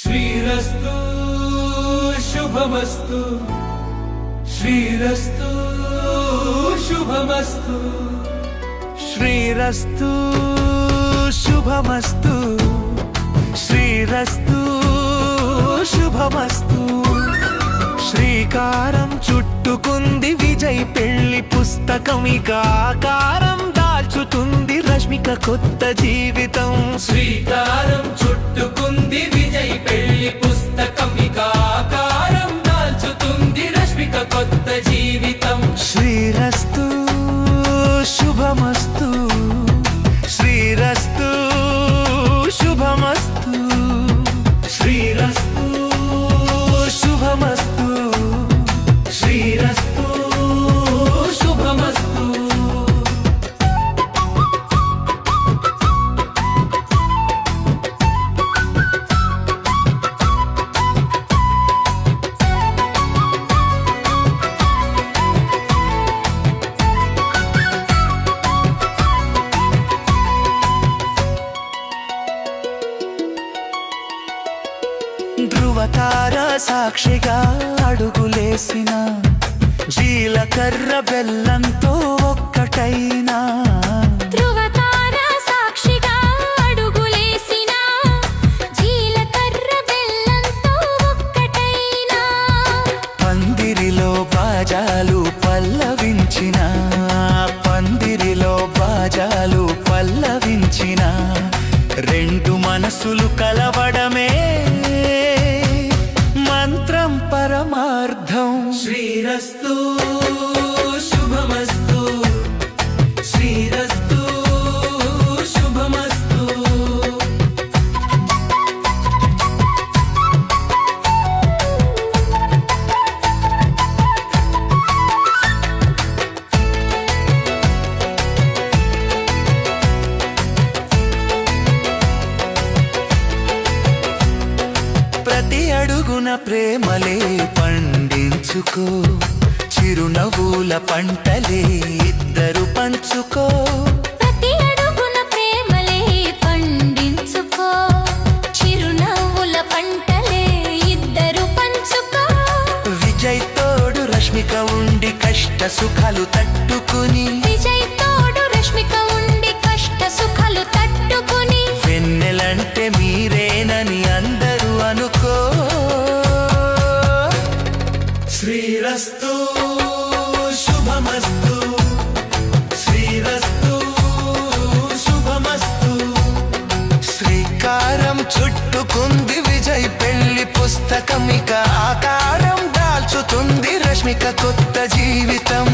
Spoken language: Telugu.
శ్రీరస్తు శుభమస్తు శ్రీరస్తు శుభమస్తు శ్రీరస్తు శుభమస్తు శ్రీరస్తు శుభమస్తు శ్రీకారం చుట్టుకుంది విజయ్ పెళ్లి పుస్తకం ఇక ఆకారం దాల్చుతుంది రష్మిక కొత్త జీవితం. శ్రీకారం చుట్టుకుంది విజయ్ పెళ్లి పుస్తకం ఇక ఆకారం దాల్చుతుంది రష్మిక కొత్త జీవితం. శ్రీరస్తు శుభమస్తు శ్రీరస్తు శుభమస్తు శ్రీరస్తు శుభమస్తు శ్రీరస్తు శుభమస్తు. ధృవతార సాక్షిగా అడుగులేసిన జీలకర్ర బెల్లంతో ఒక్కటైనా ధృవతార సాక్షిగా అడుగులేసిన జీలకర్ర బెల్లంతో ఒక్కటైనా పందిరిలో బాజాలు పల్లవించిన పందిరిలో బాజాలు పల్లవించిన రెండు మనసులు కలవడమే మంత్రం పరమార్థం. శ్రీరస్తు శుభమస్తు శ్రీరస్తు శుభమస్తు. ప్రతి అడుగున ప్రేమలే పండించుకో చిరునవ్వుల పంటలే ఇద్దరు పంచుకో. ప్రతి అడుగున ప్రేమలే పండించుకో చిరునవ్వుల పంటలే ఇద్దరు పంచుకో. విజయ్ తోడు రష్మిక ఉండి కష్ట సుఖాలు తట్టుకుని విజయ్ తోడు రష్మిక ఉండి కష్ట సుఖాలు తట్టుకుని వెన్నెలంటే మీరేనని అందరూ అనుకో. శ్రీరస్తు శుభమస్తు శ్రీరస్తు శుభమస్తు. శ్రీకారం చుట్టుకుంది విజయ్ పెళ్లి పుస్తకం ఇక ఆకారం దాల్చుతుంది రష్మిక కొత్త జీవితం.